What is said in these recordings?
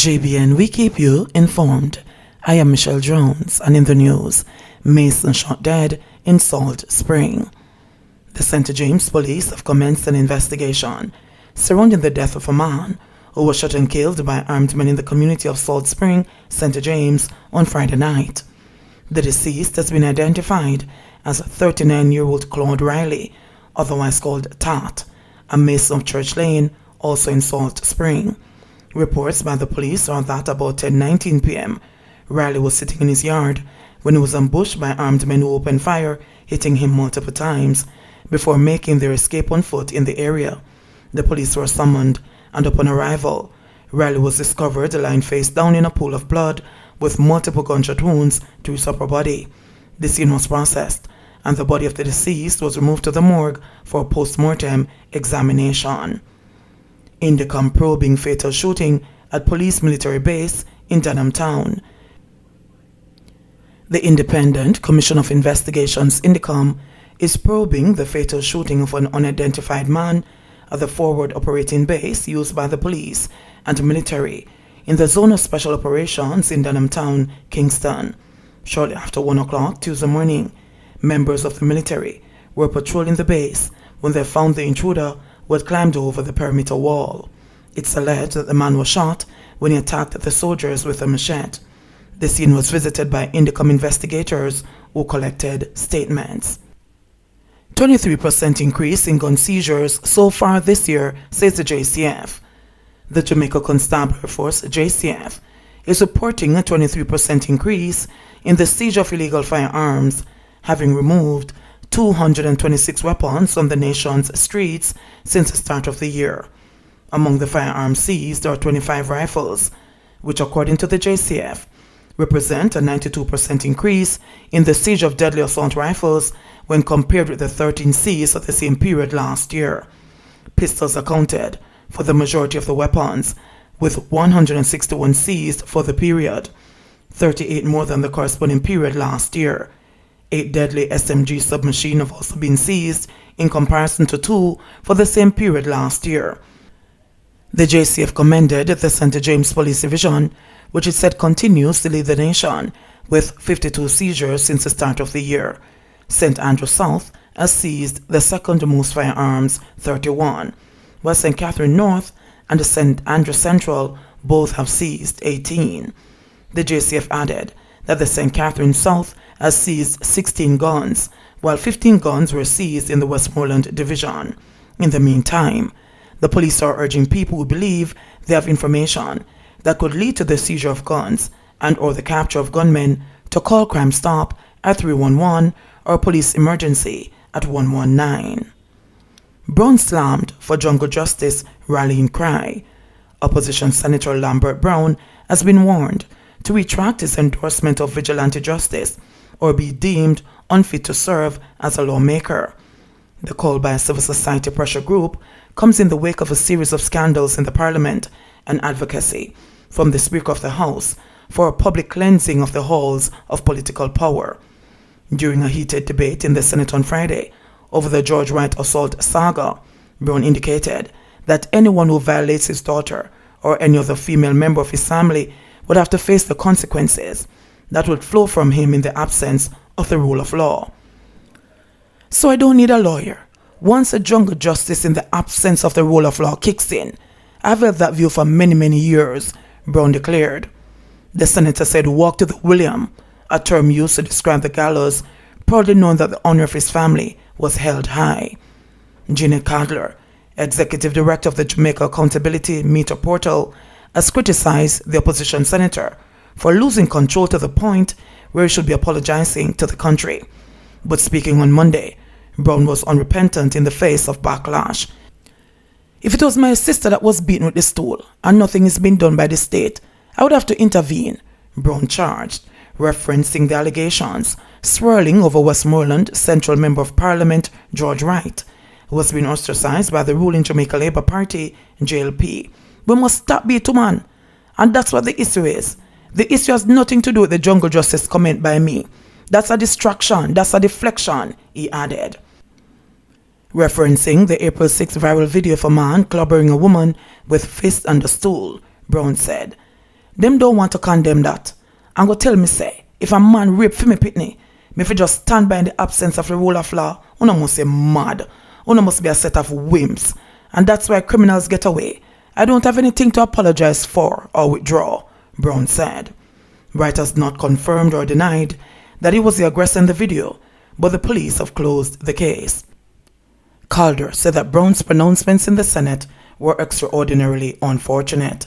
JBN, we keep you informed. I am Michelle Jones, and in the news, Mason shot dead in Salt Spring. The St. James Police have commenced an investigation surrounding the death of a man who was shot and killed by armed men in the community of Salt Spring, St. James, on Friday night. The deceased has been identified as 39-year-old Claude Riley, otherwise called Tat, a mason of Church Lane, also in Salt Spring. Reports by the police are that about 10:19 p.m., Riley was sitting in his yard when he was ambushed by armed men who opened fire, hitting him multiple times before making their escape on foot in the area. The police were summoned, and upon arrival, Riley was discovered lying face down in a pool of blood with multiple gunshot wounds to his upper body. The scene was processed, and the body of the deceased was removed to the morgue for a post-mortem examination. Indicom probing fatal shooting at police military base in Denham Town. The Independent Commission of Investigations, Indicom, is probing the fatal shooting of an unidentified man at the forward operating base used by the police and military in the Zone of Special Operations in Denham Town, Kingston. Shortly after 1 o'clock Tuesday morning, members of the military were patrolling the base when they found the intruder who had climbed over the perimeter wall. It's alleged that the man was shot when he attacked the soldiers with a machete. The scene was visited by Indicom investigators who collected statements. 23% increase in gun seizures so far this year, says the JCF. The Jamaica Constabulary Force, JCF, is reporting a 23% increase in the seizure of illegal firearms, having removed 226 weapons from the nation's streets since the start of the year. Among the firearms seized are 25 rifles, which according to the JCF represent a 92% increase in the seizure of deadly assault rifles when compared with the 13 seized at the same period last year. Pistols accounted for the majority of the weapons, with 161 seized for the period, 38 more than the corresponding period last year. 8 deadly SMG submachine have also been seized in comparison to 2 for the same period last year. The JCF commended the St. James Police Division, which it said continues to lead the nation with 52 seizures since the start of the year. St. Andrew South has seized the second most firearms, 31, while St. Catherine North and St. Andrew Central both have seized 18. The JCF added that the St. Catherine South has seized 16 guns, while 15 guns were seized in the Westmoreland Division. In the meantime, the police are urging people who believe they have information that could lead to the seizure of guns and or the capture of gunmen to call Crime Stop at 311 or Police Emergency at 119. Brown slammed for jungle justice rallying cry. Opposition Senator Lambert Brown has been warned to retract his endorsement of vigilante justice or be deemed unfit to serve as a lawmaker. The call by a civil society pressure group comes in the wake of a series of scandals in the Parliament and advocacy from the Speaker of the House for a public cleansing of the halls of political power. During a heated debate in the Senate on Friday over the George Wright assault saga, Brown indicated that anyone who violates his daughter or any other female member of his family would have to face the consequences that would flow from him in the absence of the rule of law. So I don't need a lawyer. Once a jungle justice in the absence of the rule of law kicks in, I've held that view for many years, Brown declared. The senator said walk to the William, a term used to describe the gallows, proudly knowing that the honor of his family was held high. Jeanette Cadler, executive director of the Jamaica Accountability Meter Portal, has criticized the opposition senator for losing control to the point where he should be apologizing to the country. But speaking on Monday, Brown was unrepentant in the face of backlash. If it was my sister that was beaten with the stool and nothing is being done by the state, I would have to intervene, Brown charged, referencing the allegations swirling over Westmoreland Central Member of Parliament George Wright, who has been ostracized by the ruling Jamaica Labour Party, JLP. We must stop beating man, and that's what the issue is. The issue has nothing to do with the jungle justice comment by me. That's a distraction, that's a deflection, he added. Referencing the April 6 viral video of a man clobbering a woman with fists and a stool, Brown said, Them don't want to condemn that. And go tell me say, if a man rape for me pitney, me fi just stand by in the absence of the rule of law, una must say mad. Una must be a set of wimps. And that's why criminals get away. I don't have anything to apologize for or withdraw, Brown said. Wright has not confirmed or denied that he was the aggressor in the video, but the police have closed the case. Calder said that Brown's pronouncements in the Senate were extraordinarily unfortunate.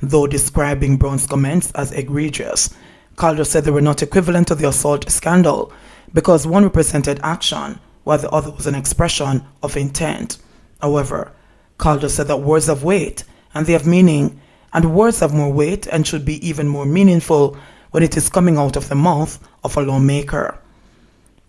Though describing Brown's comments as egregious, Calder said they were not equivalent to the assault scandal because one represented action while the other was an expression of intent. However, Calder said that words have weight and they have meaning, and words have more weight and should be even more meaningful when it is coming out of the mouth of a lawmaker.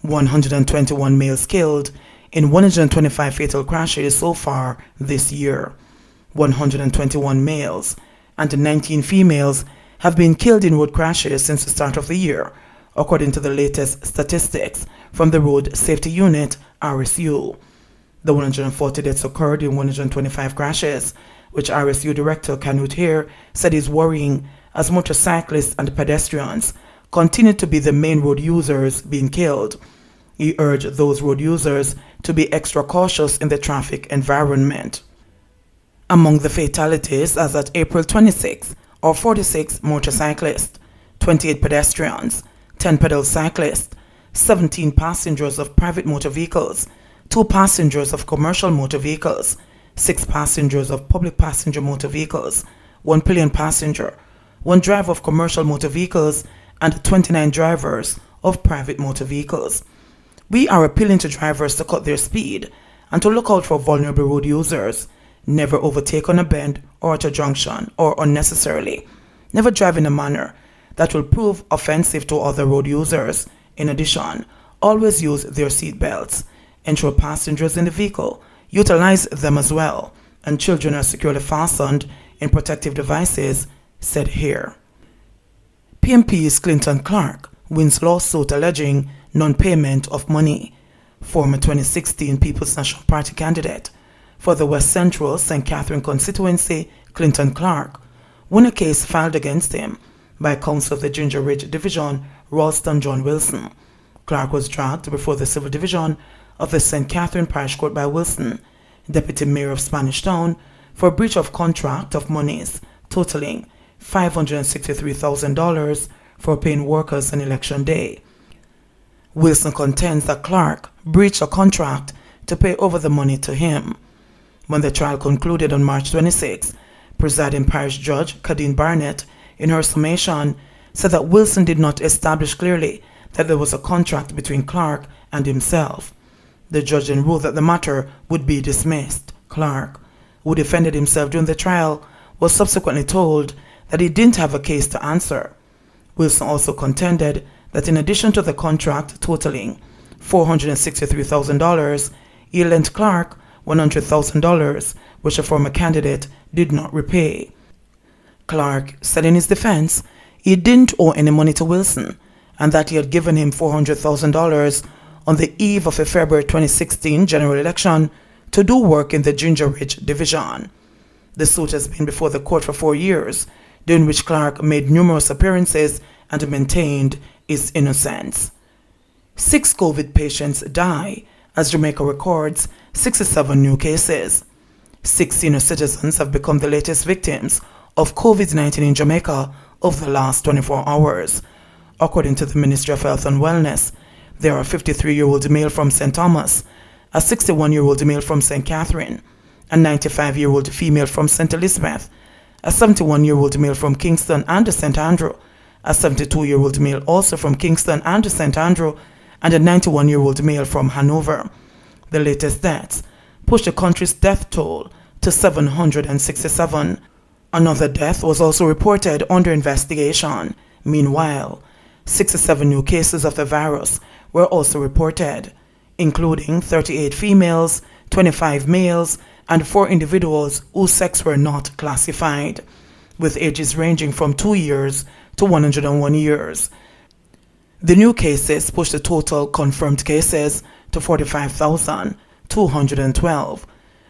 121 males killed in 125 fatal crashes so far this year. 121 males and 19 females have been killed in road crashes since the start of the year, according to the latest statistics from the Road Safety Unit, RSU. The 140 deaths occurred in 125 crashes, which RSU Director Canute Hare said is worrying as motorcyclists and pedestrians continue to be the main road users being killed. He urged those road users to be extra cautious in the traffic environment. Among the fatalities as at April 26 are 46 motorcyclists, 28 pedestrians, 10 pedal cyclists, 17 passengers of private motor vehicles, 2 passengers of commercial motor vehicles, 6 passengers of public passenger motor vehicles, 1 pillion passenger, 1 driver of commercial motor vehicles, and 29 drivers of private motor vehicles. We are appealing to drivers to cut their speed and to look out for vulnerable road users. Never overtake on a bend or at a junction or unnecessarily. Never drive in a manner that will prove offensive to other road users. In addition, always use their seat belts. Ensure passengers in the vehicle utilize them as well, and children are securely fastened in protective devices, said Hare. PMP's Clinton Clark wins lawsuit alleging non-payment of money. Former 2016 People's National Party candidate for the West Central St. Catherine constituency, Clinton Clark, won a case filed against him by counsel of the Ginger Ridge Division, Ralston John Wilson. Clark was dragged before the Civil Division of the St. Catherine Parish Court by Wilson, Deputy Mayor of Spanish Town, for breach of contract of monies totaling $563,000 for paying workers on election day. Wilson contends that Clark breached a contract to pay over the money to him. When the trial concluded on March 26, presiding parish judge Kadeen Barnett, in her summation, said that Wilson did not establish clearly that there was a contract between Clark and himself. The judge then ruled that the matter would be dismissed. Clark, who defended himself during the trial, was subsequently told that he didn't have a case to answer. Wilson also contended that in addition to the contract totaling $463,000, he lent Clark $100,000, which a former candidate did not repay. Clark said in his defense he didn't owe any money to Wilson and that he had given him $400,000 on the eve of a February 2016 general election to do work in the Ginger Ridge Division. The suit has been before the court for 4 years, during which Clark made numerous appearances and maintained his innocence. 6 COVID patients die as Jamaica records 67 new cases. 6 senior citizens have become the latest victims of COVID-19 in Jamaica over the last 24 hours. According to the Ministry of Health and Wellness, there are a 53-year-old male from St. Thomas, a 61-year-old male from St. Catherine, a 95-year-old female from St. Elizabeth, a 71-year-old male from Kingston and St. Andrew, a 72-year-old male also from Kingston and St. Andrew, and a 91-year-old male from Hanover. The latest deaths pushed the country's death toll to 767. Another death was also reported under investigation. Meanwhile, 67 new cases of the virus were also reported, including 38 females, 25 males, and 4 individuals whose sex were not classified, with ages ranging from 2 years to 101 years. The new cases pushed the total confirmed cases to 45,212.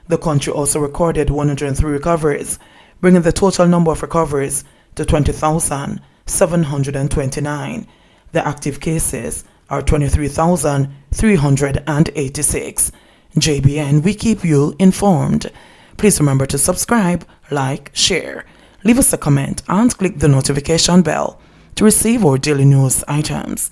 The country also recorded 103 recoveries, bringing the total number of recoveries to 20,729. The active cases are 23,386. JBN, we keep you informed. Please remember to subscribe, like, share, leave us a comment, and click the notification bell to receive our daily news items.